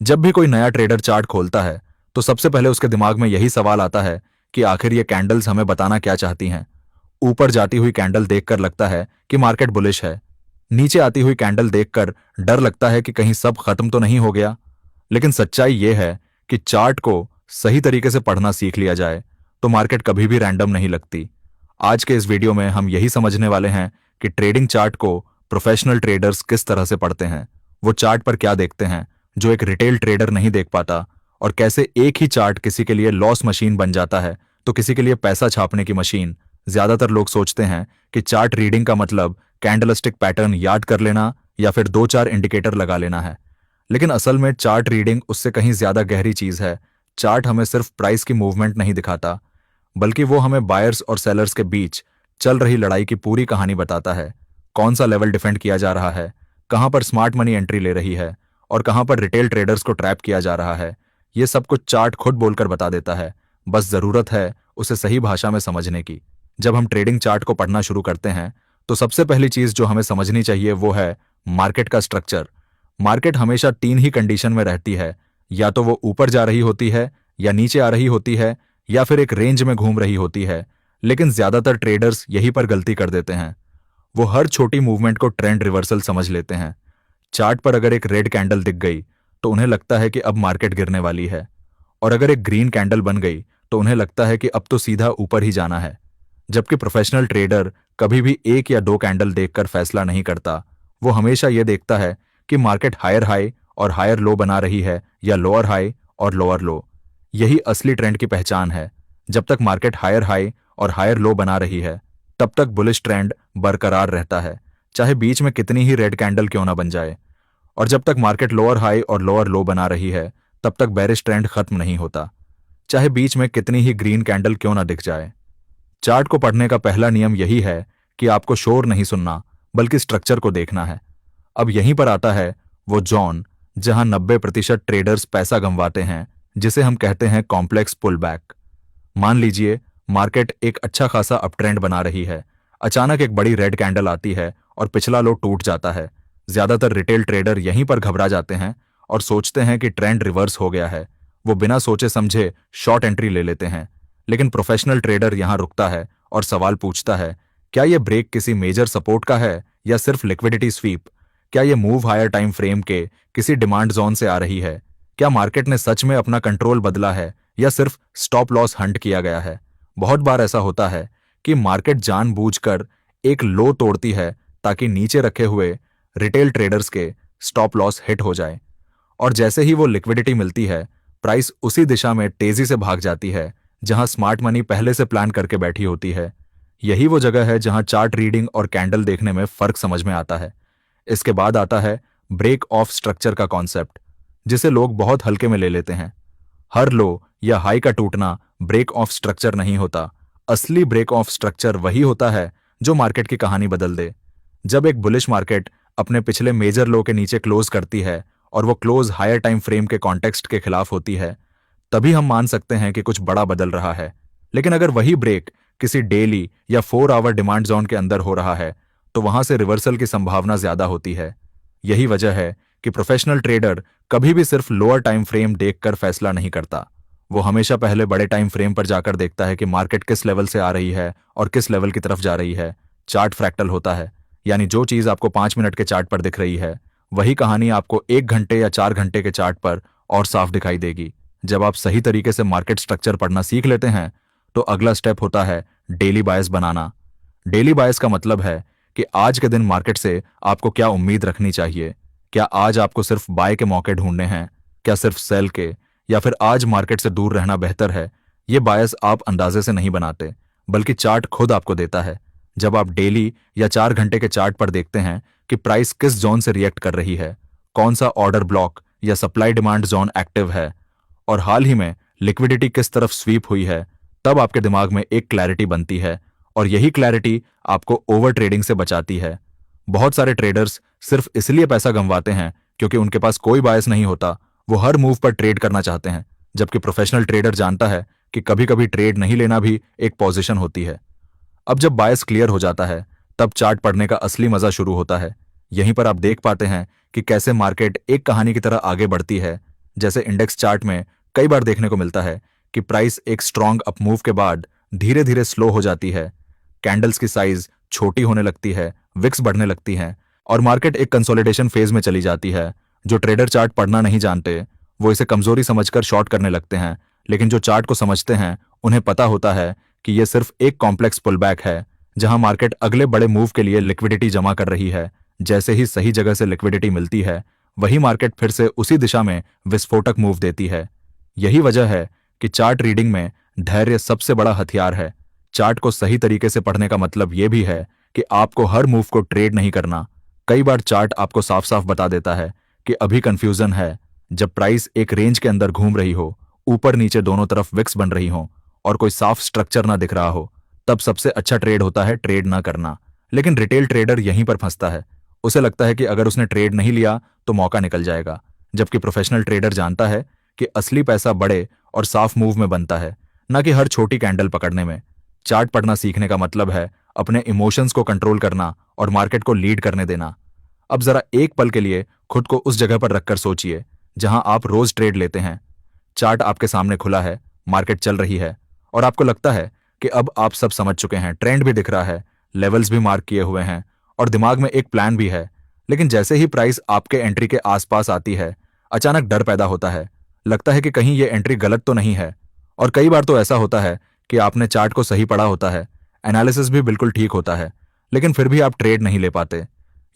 जब भी कोई नया ट्रेडर चार्ट खोलता है तो सबसे पहले उसके दिमाग में यही सवाल आता है कि आखिर ये कैंडल्स हमें बताना क्या चाहती हैं। ऊपर जाती हुई कैंडल देखकर लगता है कि मार्केट बुलिश है। नीचे आती हुई कैंडल देखकर डर लगता है कि कहीं सब खत्म तो नहीं हो गया। लेकिन सच्चाई ये है कि चार्ट को सही तरीके से पढ़ना सीख लिया जाए तो मार्केट कभी भी रैंडम नहीं लगती। आज के इस वीडियो में हम यही समझने वाले हैं कि ट्रेडिंग चार्ट को प्रोफेशनल ट्रेडर्स किस तरह से पढ़ते हैं, वो चार्ट पर क्या देखते हैं जो एक रिटेल ट्रेडर नहीं देख पाता, और कैसे एक ही चार्ट किसी के लिए लॉस मशीन बन जाता है तो किसी के लिए पैसा छापने की मशीन। ज्यादातर लोग सोचते हैं कि चार्ट रीडिंग का मतलब कैंडलस्टिक पैटर्न याद कर लेना या फिर दो चार इंडिकेटर लगा लेना है। लेकिन असल में चार्ट रीडिंग उससे कहीं ज्यादा गहरी चीज है। चार्ट हमें सिर्फ प्राइस की मूवमेंट नहीं दिखाता, बल्कि वो हमें बायर्स और सेलर्स के बीच चल रही लड़ाई की पूरी कहानी बताता है। कौन सा लेवल डिफेंड किया जा रहा है, कहां पर स्मार्ट मनी एंट्री ले रही है और कहां पर रिटेल ट्रेडर्स को ट्रैप किया जा रहा है। ये सब कुछ चार्ट खुद बोलकर बता देता है, बस जरूरत है उसे सही भाषा में समझने की। जब हम ट्रेडिंग चार्ट को पढ़ना शुरू करते हैं तो सबसे पहली चीज जो हमें समझनी चाहिए वो है मार्केट का स्ट्रक्चर। मार्केट हमेशा तीन ही कंडीशन में रहती है, या तो वो ऊपर जा रही होती है, या नीचे आ रही होती है, या फिर एक रेंज में घूम रही होती है। लेकिन ज्यादातर ट्रेडर्स यहीं पर गलती कर देते हैं। वो हर छोटी मूवमेंट को ट्रेंड रिवर्सल समझ लेते हैं। चार्ट पर अगर एक रेड कैंडल दिख गई तो उन्हें लगता है कि अब मार्केट गिरने वाली है, और अगर एक ग्रीन कैंडल बन गई तो उन्हें लगता है कि अब तो सीधा ऊपर ही जाना है। जबकि प्रोफेशनल ट्रेडर कभी भी एक या दो कैंडल देखकर फैसला नहीं करता। वो हमेशा यह देखता है कि मार्केट हायर हाई और हायर लो बना रही है या लोअर हाई और लोअर लो। यही असली ट्रेंड की पहचान है। जब तक मार्केट हायर हाई और हायर लो बना रही है तब तक बुलिश ट्रेंड बरकरार रहता है, चाहे बीच में कितनी ही रेड कैंडल क्यों ना बन जाए। और जब तक मार्केट लोअर हाई और लोअर लो बना रही है तब तक बेरिश ट्रेंड खत्म नहीं होता, चाहे बीच में कितनी ही ग्रीन कैंडल क्यों ना दिख जाए। चार्ट को पढ़ने का पहला नियम यही है कि आपको शोर नहीं सुनना, बल्कि स्ट्रक्चर को देखना है। अब यहीं पर आता है वो जोन जहां 90% ट्रेडर्स पैसा गंवाते हैं, जिसे हम कहते हैं कॉम्प्लेक्स पुल बैक। मान लीजिए मार्केट एक अच्छा खासा अपट्रेंड बना रही है, अचानक एक बड़ी रेड कैंडल आती है और पिछला लो टूट जाता है। ज्यादातर रिटेल ट्रेडर यहीं पर घबरा जाते हैं और सोचते हैं कि ट्रेंड रिवर्स हो गया है। वो बिना सोचे समझे शॉर्ट एंट्री ले लेते हैं। लेकिन प्रोफेशनल ट्रेडर यहां रुकता है और सवाल पूछता है, क्या यह ब्रेक किसी मेजर सपोर्ट का है या सिर्फ लिक्विडिटी स्वीप? क्या यह मूव हायर टाइम फ्रेम के किसी डिमांड जोन से आ रही है? क्या मार्केट ने सच में अपना कंट्रोल बदला है या सिर्फ स्टॉप लॉस हंट किया गया है? बहुत बार ऐसा होता है कि मार्केट जानबूझकर एक लो तोड़ती है ताकि नीचे रखे हुए रिटेल ट्रेडर्स के स्टॉप लॉस हिट हो जाए, और जैसे ही वो लिक्विडिटी मिलती है प्राइस उसी दिशा में तेजी से भाग जाती है जहां स्मार्ट मनी पहले से प्लान करके बैठी होती है। यही वो जगह है जहां चार्ट रीडिंग और कैंडल देखने में फर्क समझ में आता है। इसके बाद आता है ब्रेक ऑफ स्ट्रक्चर का कॉन्सेप्ट, जिसे लोग बहुत हल्के में ले लेते हैं। हर लो या हाई का टूटना ब्रेक ऑफ स्ट्रक्चर नहीं होता। असली ब्रेक ऑफ स्ट्रक्चर वही होता है जो मार्केट की कहानी बदल दे। जब एक बुलिश मार्केट अपने पिछले मेजर लो के नीचे क्लोज करती है और वो क्लोज हायर टाइम फ्रेम के कॉन्टेक्स्ट के खिलाफ होती है, तभी हम मान सकते हैं कि कुछ बड़ा बदल रहा है। लेकिन अगर वही ब्रेक किसी डेली या 4 आवर डिमांड जोन के अंदर हो रहा है तो वहां से रिवर्सल की संभावना ज्यादा होती है। यही वजह है कि प्रोफेशनल ट्रेडर कभी भी सिर्फ लोअर टाइम फ्रेम देखकर फैसला नहीं करता। वो हमेशा पहले बड़े टाइम फ्रेम पर जाकर देखता है कि मार्केट किस लेवल से आ रही है और किस लेवल की तरफ जा रही है। चार्ट फ्रैक्टल होता है, यानी जो चीज आपको 5 मिनट के चार्ट पर दिख रही है वही कहानी आपको 1 घंटे या 4 घंटे के चार्ट पर और साफ दिखाई देगी। जब आप सही तरीके से मार्केट स्ट्रक्चर पढ़ना सीख लेते हैं तो अगला स्टेप होता है डेली बायस बनाना। डेली बायस का मतलब है कि आज के दिन मार्केट से आपको क्या उम्मीद रखनी चाहिए। क्या आज आपको सिर्फ बाय के मौके ढूंढने हैं, क्या सिर्फ सेल के, या फिर आज मार्केट से दूर रहना बेहतर है? ये बायस आप अंदाजे से नहीं बनाते, बल्कि चार्ट खुद आपको देता है। जब आप डेली या 4 घंटे के चार्ट पर देखते हैं कि प्राइस किस जोन से रिएक्ट कर रही है, कौन सा ऑर्डर ब्लॉक या सप्लाई डिमांड जोन एक्टिव है, और हाल ही में लिक्विडिटी किस तरफ स्वीप हुई है, तब आपके दिमाग में एक क्लैरिटी बनती है, और यही क्लैरिटी आपको ओवर ट्रेडिंग से बचाती है। बहुत सारे ट्रेडर्स सिर्फ इसलिए पैसा गंवाते हैं क्योंकि उनके पास कोई बायस नहीं होता। वो हर मूव पर ट्रेड करना चाहते हैं, जबकि प्रोफेशनल ट्रेडर जानता है कि कभी कभी ट्रेड नहीं लेना भी एक पोजीशन होती है। अब जब बायस क्लियर हो जाता है तब चार्ट पढ़ने का असली मजा शुरू होता है। यहीं पर आप देख पाते हैं कि कैसे मार्केट एक कहानी की तरह आगे बढ़ती है, जैसे इंडेक्स चार्ट में कई बार देखने को मिलता है कि प्राइस एक स्ट्रॉन्ग अपमूव के बाद धीरे धीरे स्लो हो जाती है, कैंडल्स की साइज छोटी होने लगती है, विक्स बढ़ने लगती हैं और मार्केट एक कंसोलिडेशन फेज में चली जाती है। जो ट्रेडर चार्ट पढ़ना नहीं जानते वो इसे कमजोरी समझकर शॉर्ट करने लगते हैं, लेकिन जो चार्ट को समझते हैं उन्हें पता होता है कि यह सिर्फ एक कॉम्प्लेक्स पुलबैक है जहां मार्केट अगले बड़े मूव के लिए लिक्विडिटी जमा कर रही है। जैसे ही सही जगह से लिक्विडिटी मिलती है वही मार्केट फिर से उसी दिशा में विस्फोटक मूव देती है। यही वजह है कि चार्ट रीडिंग में धैर्य सबसे बड़ा हथियार है। चार्ट को सही तरीके से पढ़ने का मतलब यह भी है कि आपको हर मूव को ट्रेड नहीं करना। कई बार चार्ट आपको साफ साफ बता देता है कि अभी कंफ्यूजन है। जब प्राइस एक रेंज के अंदर घूम रही हो, ऊपर नीचे दोनों तरफ विक्स बन रही हो और कोई साफ स्ट्रक्चर ना दिख रहा हो, तब सबसे अच्छा ट्रेड होता है ट्रेड ना करना। लेकिन रिटेल ट्रेडर यहीं पर फंसता है। उसे लगता है कि अगर उसने ट्रेड नहीं लिया तो मौका निकल जाएगा, जबकि प्रोफेशनल ट्रेडर जानता है कि असली पैसा बड़े और साफ मूव में बनता है, न कि हर छोटी कैंडल पकड़ने में। चार्ट पढ़ना सीखने का मतलब है अपने इमोशंस को कंट्रोल करना और मार्केट को लीड करने देना। अब जरा एक पल के लिए खुद को उस जगह पर रखकर सोचिए जहां आप रोज ट्रेड लेते हैं। चार्ट आपके सामने खुला है, मार्केट चल रही है और आपको लगता है कि अब आप सब समझ चुके हैं, ट्रेंड भी दिख रहा है, लेवल्स भी मार्क किए हुए हैं और दिमाग में एक प्लान भी है। लेकिन जैसे ही प्राइस आपके एंट्री के आसपास आती है, अचानक डर पैदा होता है। लगता है कि कहीं ये एंट्री गलत तो नहीं है। और कई बार तो ऐसा होता है कि आपने चार्ट को सही पढ़ा होता है, एनालिसिस भी बिल्कुल ठीक होता है, लेकिन फिर भी आप ट्रेड नहीं ले पाते।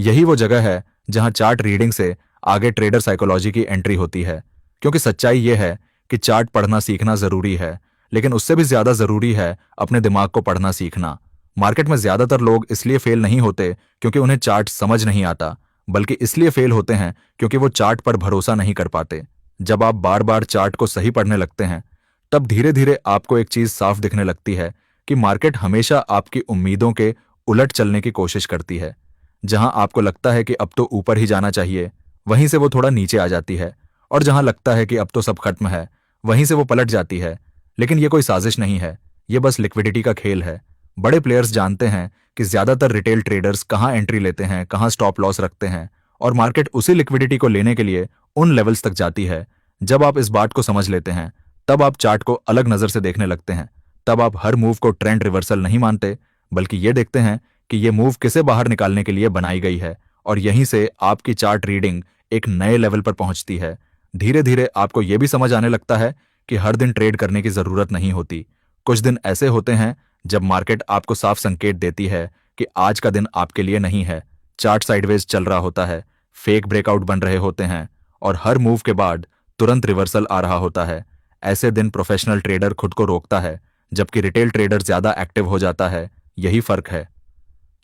यही वो जगह है जहां चार्ट रीडिंग से आगे ट्रेडर साइकोलॉजी की एंट्री होती है। क्योंकि सच्चाई यह है कि चार्ट पढ़ना सीखना जरूरी है, लेकिन उससे भी ज्यादा जरूरी है अपने दिमाग को पढ़ना सीखना। मार्केट में ज्यादातर लोग इसलिए फेल नहीं होते क्योंकि उन्हें चार्ट समझ नहीं आता, बल्कि इसलिए फेल होते हैं क्योंकि वो चार्ट पर भरोसा नहीं कर पाते। जब आप बार बार चार्ट को सही पढ़ने लगते हैं, तब धीरे धीरे आपको एक चीज साफ दिखने लगती है कि मार्केट हमेशा आपकी उम्मीदों के उलट चलने की कोशिश करती है। जहां आपको लगता है कि अब तो ऊपर ही जाना चाहिए, वहीं से वो थोड़ा नीचे आ जाती है, और जहां लगता है कि अब तो सब खत्म है, वहीं से वो पलट जाती है। लेकिन ये कोई साजिश नहीं है, ये बस लिक्विडिटी का खेल है। बड़े प्लेयर्स जानते हैं कि ज्यादातर रिटेल ट्रेडर्स कहां एंट्री लेते हैं, कहां स्टॉप लॉस रखते हैं, और मार्केट उसी लिक्विडिटी को लेने के लिए उन लेवल्स तक जाती है। जब आप इस बात को समझ लेते हैं, तब आप चार्ट को अलग नजर से देखने लगते हैं। तब आप हर मूव को ट्रेंड रिवर्सल नहीं मानते, बल्कि ये देखते हैं कि ये मूव किसे बाहर निकालने के लिए बनाई गई है, और यहीं से आपकी चार्ट रीडिंग एक नए लेवल पर पहुंचती है। धीरे धीरे आपको यह भी समझ आने लगता है कि हर दिन ट्रेड करने की जरूरत नहीं होती। कुछ दिन ऐसे होते हैं जब मार्केट आपको साफ संकेत देती है कि आज का दिन आपके लिए नहीं है। चार्ट साइडवेज चल रहा होता है, फेक ब्रेकआउट बन रहे होते हैं, और हर मूव के बाद तुरंत रिवर्सल आ रहा होता है। ऐसे दिन प्रोफेशनल ट्रेडर खुद को रोकता है, जबकि रिटेल ट्रेडर ज्यादा एक्टिव हो जाता है। यही फर्क है।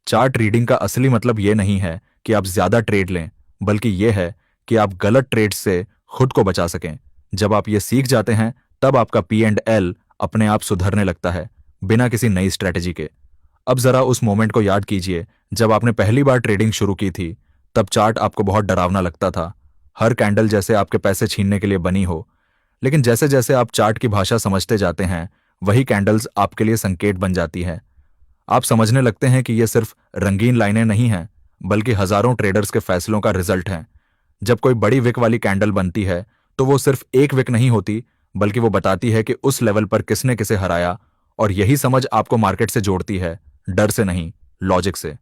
चार्ट रीडिंग का असली मतलब यह नहीं है कि आप ज्यादा ट्रेड लें, बल्कि यह है कि आप गलत ट्रेड से खुद को बचा सकें। जब आप ये सीख जाते हैं, तब आपका P&L अपने आप सुधरने लगता है, बिना किसी नई स्ट्रेटेजी के। अब जरा उस मोमेंट को याद कीजिए जब आपने पहली बार ट्रेडिंग शुरू की थी। तब चार्ट आपको बहुत डरावना लगता था, हर कैंडल जैसे आपके पैसे छीनने के लिए बनी हो। लेकिन जैसे जैसे आप चार्ट की भाषा समझते जाते हैं, वही कैंडल्स आपके लिए संकेत बन जाती हैं। आप समझने लगते हैं कि ये सिर्फ रंगीन लाइनें नहीं हैं, बल्कि हजारों ट्रेडर्स के फैसलों का रिजल्ट है। जब कोई बड़ी विक वाली कैंडल बनती है, तो वो सिर्फ एक विक नहीं होती, बल्कि वो बताती है कि उस लेवल पर किसने किसे हराया। और यही समझ आपको मार्केट से जोड़ती है, डर से नहीं, लॉजिक से।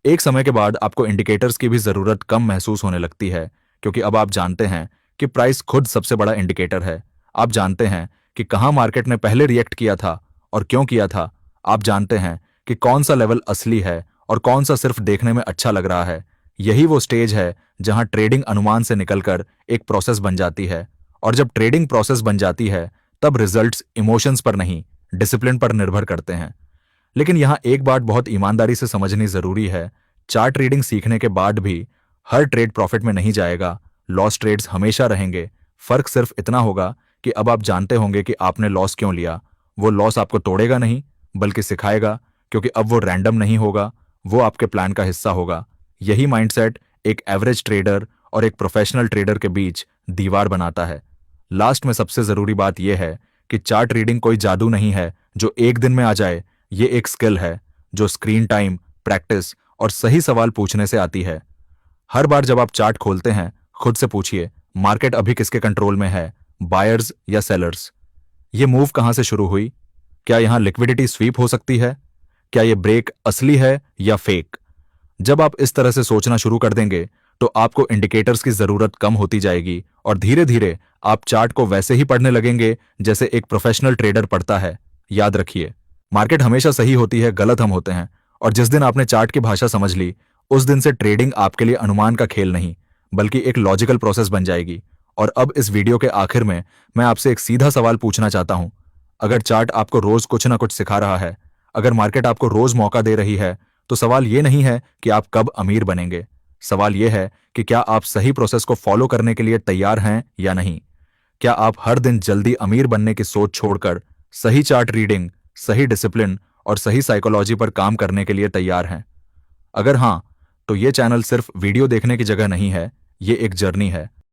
एक समय के बाद आपको इंडिकेटर्स की भी जरूरत कम महसूस होने लगती है, क्योंकि अब आप जानते हैं कि प्राइस खुद सबसे बड़ा इंडिकेटर है। आप जानते हैं कि कहां मार्केट ने पहले रिएक्ट किया था और क्यों किया था। आप जानते हैं कि कौन सा लेवल असली है और कौन सा सिर्फ देखने में अच्छा लग रहा है। यही वो स्टेज है जहां ट्रेडिंग अनुमान से निकलकर एक प्रोसेस बन जाती है, और जब ट्रेडिंग प्रोसेस बन जाती है, तब रिजल्ट्स इमोशंस पर नहीं, डिसिप्लिन पर निर्भर करते हैं। लेकिन यहां एक बात बहुत ईमानदारी से समझनी जरूरी है। चार्ट रीडिंग सीखने के बाद भी हर ट्रेड प्रॉफिट में नहीं जाएगा। लॉस ट्रेड्स हमेशा रहेंगे। फर्क सिर्फ इतना होगा कि अब आप जानते होंगे कि आपने लॉस क्यों लिया। वो लॉस आपको तोड़ेगा नहीं, बल्कि सिखाएगा, क्योंकि अब वो रैंडम नहीं होगा, वो आपके प्लान का हिस्सा होगा। यही माइंडसेट एक एवरेज ट्रेडर और एक प्रोफेशनल ट्रेडर के बीच दीवार बनाता है। लास्ट में सबसे जरूरी बात यह है कि चार्ट रीडिंग कोई जादू नहीं है जो एक दिन में आ जाए। ये एक स्किल है जो स्क्रीन टाइम, प्रैक्टिस और सही सवाल पूछने से आती है। हर बार जब आप चार्ट खोलते हैं, खुद से पूछिए, मार्केट अभी किसके कंट्रोल में है, बायर्स या सेलर्स? ये मूव कहां से शुरू हुई? क्या यहां लिक्विडिटी स्वीप हो सकती है? क्या ये ब्रेक असली है या फेक? जब आप इस तरह से सोचना शुरू कर देंगे तो आपको इंडिकेटर्स की जरूरत कम होती जाएगी और धीरे धीरे आप चार्ट को वैसे ही पढ़ने लगेंगे जैसे एक प्रोफेशनल ट्रेडर पढ़ता है। याद रखिए, मार्केट हमेशा सही होती है, गलत हम होते हैं। और जिस दिन आपने चार्ट की भाषा समझ ली, उस दिन से ट्रेडिंग आपके लिए अनुमान का खेल नहीं बल्कि एक लॉजिकल प्रोसेस बन जाएगी। और अब इस वीडियो के आखिर में मैं आपसे एक सीधा सवाल पूछना चाहता हूं। अगर चार्ट आपको रोज कुछ ना कुछ सिखा रहा है, अगर मार्केट आपको रोज मौका दे रही है, तो सवाल ये नहीं है कि आप कब अमीर बनेंगे। सवाल यह है कि क्या आप सही प्रोसेस को फॉलो करने के लिए तैयार हैं या नहीं। क्या आप हर दिन जल्दी अमीर बनने की सोच छोड़कर सही चार्ट रीडिंग, सही डिसिप्लिन और सही साइकोलॉजी पर काम करने के लिए तैयार हैं? अगर हां, तो ये चैनल सिर्फ वीडियो देखने की जगह नहीं है, ये एक जर्नी है।